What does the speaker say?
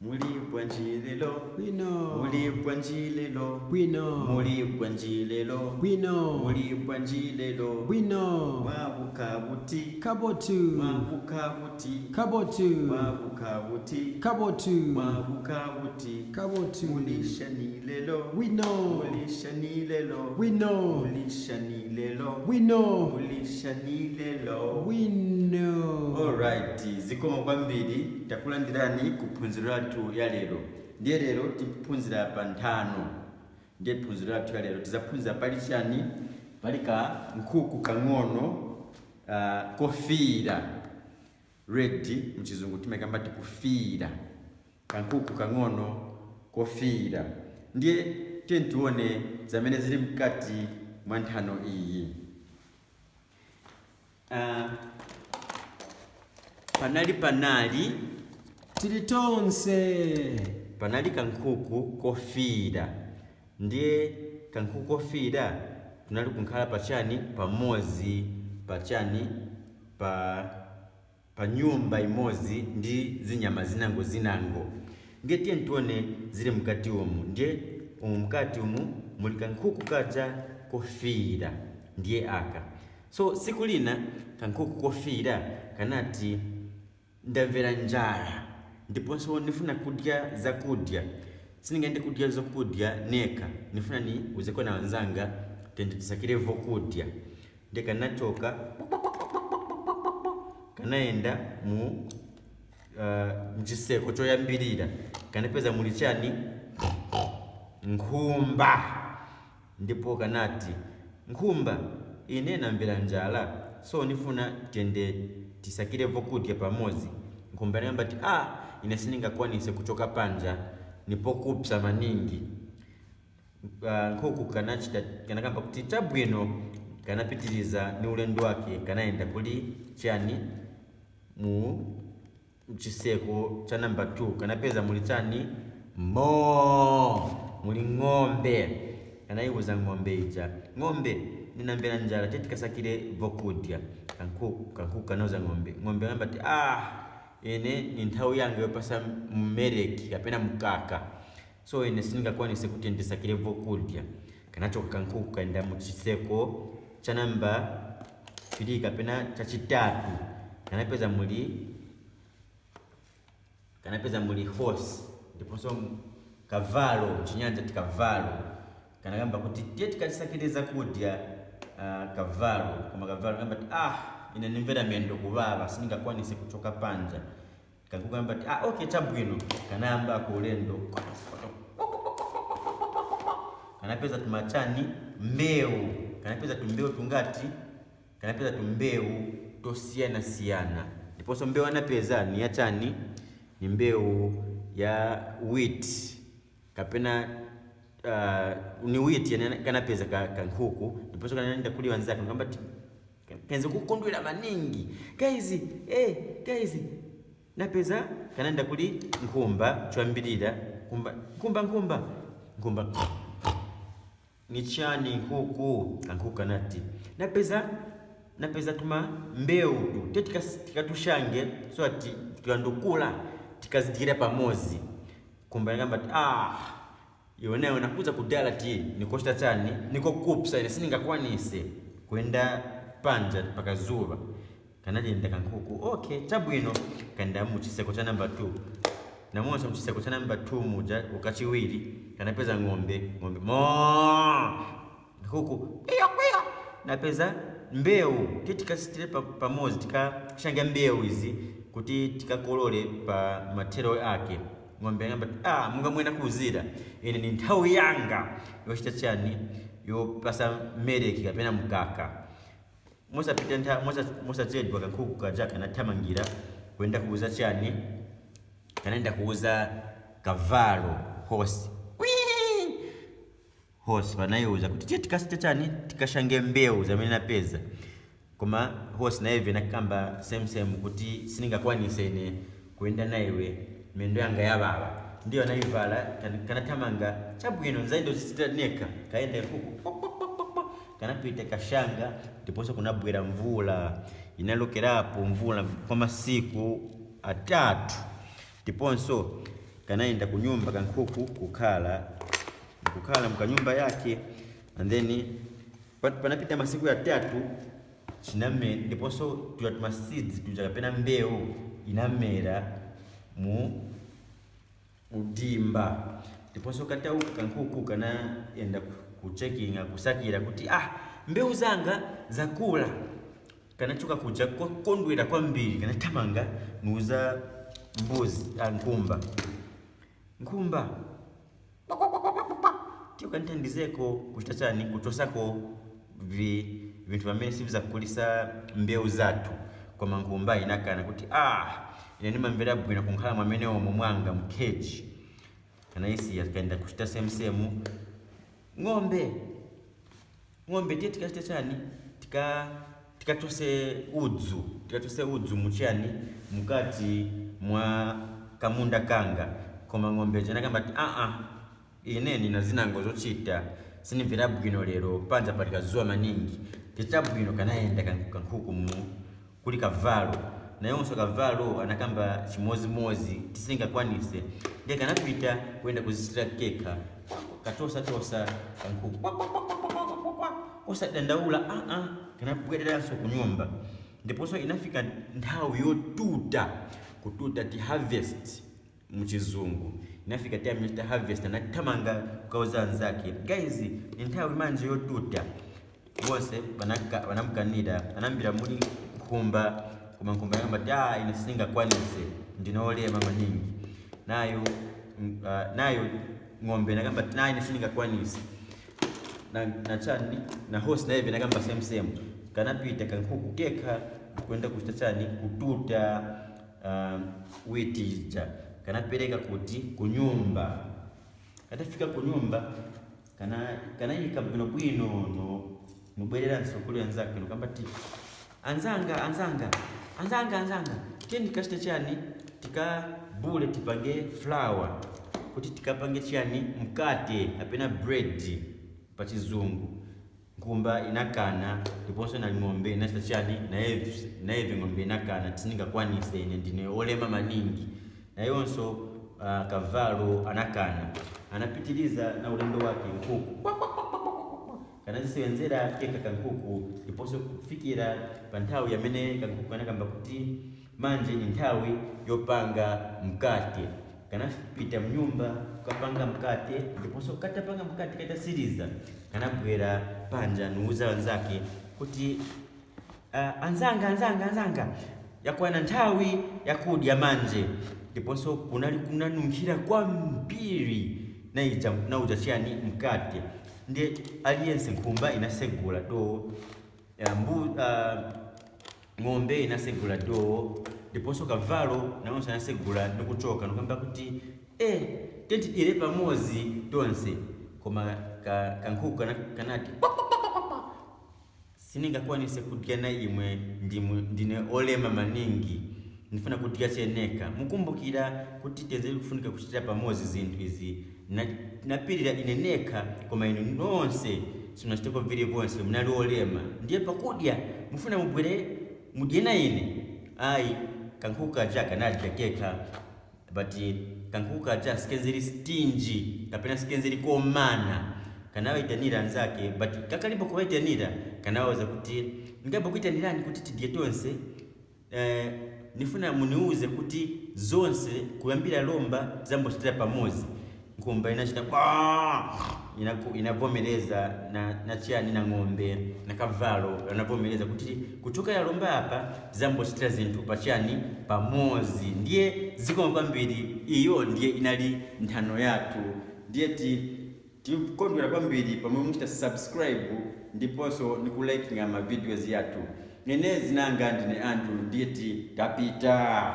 Mulipwa njilelo, Bwino. mulipwa njilelo, Bwino. mulipwa njilelo, Bwino. mulipwa njilelo, Bwino. mwabukabuti, Kabotu. mwabukabuti, Kabotu. mwabukabuti, Kabotu. mwabukabuti, Kabotu. mulishanilelo, Bwino. mulishanilelo, Bwino. mulishanilelo, Bwino. mulishanilelo. Bwino. Alright, zikomo kwambiri takulandirani kuphunziro lathu ya lero. Ndiye lero tiphunzira pa nthano. Ndiye phunziro lathu ya lero tizaphunzira pali chani? Pali ka nkhuku kang'ono kofira. Ready mchizungu timekamba tikufira. Kankuku kang'ono kofira. Ndiye tione zamene zili mkati mwa nthano iyi. Panali Tilitonse. panali kankuku kofira. Ndiye kankuku kofira tunali kunkhala pachani pamozi pachani pa nyumba imozi ndi zinyama zinango. Ndiye tiye ntione zili mkati umu. Ndiye mkati umu muli kankuku kacha kofira. Ndiye aka. So siku lina kankuku kofira kanati ndamvera njala ndiponso nifuna kudya zakudya. Siningende kudya zokudya neka, nifuna ni uzeko na wanzanga tende tisakirevo kudya. Ndiye kanachoka kanaenda mchiseko choyambirira kanapeza muli chani nkhumba. Ndipo kanati nkhumba ine namvera njala, so nifuna tende tisakirevo kudya pamozi. Nkhumba anayamba ati ine siningakwanise kuchoka panja nipokupsa maningi. Nkhuku kanakamba kuti chabwino, kanapitiriza ni ulendo wake kanaenda kuli chani mchiseko cha namba 2 kanapeza muli chani muli ng'ombe. Kanaiuza ng'ombe ija, ng'ombe ninamvera njala tetikasakire vokudya. Kankuku kanauza ng'ombe anayamba ati ine ni nthawi yanga yopasa mmereki kapena mkaka, so ine siningakwanise kuti ndisakire vokudya. Kanachoka kankuku kaenda muchiseko cha namba 3 kapena chachitatu kanapeza muli horse ndiponso kavalo chinyanja tikavalo. Kanagamba kuti tiye tikasakiriza kudya kavalo, koma kavalo kamba ati ine nimvera mendo kubaba siningakwanise kuchoka panja. Kankuku kamba ati okay chabwino, kanayamba kulendo. Kanapeza tumachani mbeu, kanapeza tumbeu tungati, kanapeza tumbeu tosiyana. Ndiponso mbeu anapeza ni ya chani, ni mbeu ya wheat kapena ni wheat yani kanapeza kankuku. Ndiponso kanaenda kuli wanzake kamba ati kenze kukondwera maningi guys napeza. Kanaenda kuli nkhumba choyambirira nkhumba ni chani nkuku. Kankuku kanati napeza tuma mbeu tu tikatushange so ati tikandukula tikazidira pamozi. Nkhumba anagamba ati yoneyo nakuza kudala ti nikoshita chani niko kupsa ine siningakwanise kwenda panja pakazuva. Kanagenda kankuku okay chabwino, kaenda muchiseko cha namba 2 namonso muchiseko cha namba 2 muja ukachiwiri kanapeza ng'ombe kankuku napeza mbeu titikasitire pamozi tikashanga mbeu izi kuti tikakolole pa matero ake. Ng'ombe anagamba munga mwena kuzira ine ni nthawi yanga yochita chani yopasa mmereki kapena mkaka. Mosachedwa kankuku kaja kanathamangira kwenda kuuza chani, kanaenda kuuza kavalo horse. Horse vanaiuza kuti tiye tikasite chani tikashange mbeu zamene napeza, koma horse naive nakamba same kuti siningakwanise ine kwenda naiwe mendo yanga yababa. Ndiyo anaivala kanathamanga chabwino nzaindo zisita neka kaenda kuku kanapita kashanga. Ndiponso kunabwera mvula inalokerapo mvula kwa masiku 3. Ndiponso kanaenda kunyumba kankuku kukhala mkanyumba yake, and then panapita masiku ya 3 chiname ndiponso tuyatuma seeds tujakapena mbeu inamera mu udimba, ndiponso katauka kankuku kanaenda kucheckinga kusakira kuti mbeu zanga zakula, kanachoka kuja kondwera kwambiri, kanatamanga nuza mbuzi nkumba tiyo kanithandizeko kuchita chani kuchosako vintu vamene sivizakulisa mbeu zathu, koma nkumba inakana kuti ine ndimamvera bwino kunkhala mwamene omwe mwanga mkeji, kanaisiya kaenda kuchita semu ng'ombe tiye tikachita chani tikatose udzu muchani mukati mwa kamunda kanga, koma ng'ombe janakamba ati ine nina zinango zochita sinimvera bwino lero panja patika zuwa maningi, tichita bwino kanaenda kankuku kuli kavalo, nayonso kavalo anakamba chimozimozi tisingakwanise, ndiye kanapita kuenda kuzisitira kekha katosa kankuku osadandaula kanabwereranso kunyumba, ndiponso inafika nthawi yotuta kututa ti harvest muchizungu, inafika time ya harvest, anatamanga kukauza anzake, guys ni nthawi manje yotuta, wonse banamkanira anambira muli nkumba, koma nkumba yamba ine singakwanise ndinolema maningi, nayo ng'ombe nakamba ine singakwanise na chani na horse naye vinakamba same kanapita kankuku kekha kwenda kuchita chani kututa witija, kanapereka kuti kunyumba, katafika kunyumba kanayika bwino nubwereranso kuli anzake nukamba ti anzanga tiyeni tikachite chani tikabule tipange flour kuti tikapange chani mkate apena bread pachizungu. Nkumba inakana ndiponso na ng'ombe inachita chani naye ng'ombe inakana tisingakwanise ine ndine olema maningi, nayonso kavalo anakana, anapitiliza na ulendo wake nkuku kanazisenzera keka kankuku, ndiponso kufikira pa nthawi yamene kankuku kanakamba kuti manje ni nthawi yopanga mkate, kanapita mnyumba kapanga mkate, ndiponso katapanga mkate katasiriza kanabwera panja nuuza wanzake kuti anzanga yakwana nthawi yakudya manje, ndiponso kunanunkhira kwambiri nauja chiyani mkate, ndiye aliyense nkumba inasegula do ng'ombe inasegula do, ndiponso kavalo nawonso anasegula ndikuchoka nukamba kuti tentidire pamozi tonse, koma kankuku kanati siningakwanise kudya na imwe ndine olema maningi, ndifuna kudya cheneka. Mukumbukira kuti tenzeri kufunika kuchitira pamozi zinthu izi, napirira ineneka koma inu nonse simnachiteko vili vonse munali olema, ndiye pakudya mufuna mubwere mudye na ine. Kankuku kaja kanadya kekha, but kankuku kaja sikenzeri stingy kapena sikenzeri komana, kanawaitanira anzake, but kakalipo kuwaitanira kanawaza kuti ngabo kuitanirani kuti tidye tonse, nifuna muniuze kuti zonse kuyambira lomba zambochitira pamozi. Nkumba inachita inavomereza na chiyani na ng'ombe na kavalo anavomereza kuti kuchoka ya lomba hapa zambochitira zinthu pachiyani pamozi, ndiye zikoma kwambiri. Iyo ndiye inali nthano yathu, ndiye tikondwera kwambiri pamwe muchita subscribe ndiponso nikulike ma videos yathu. Nene zinanga ndine Andrew, ndiye tapita.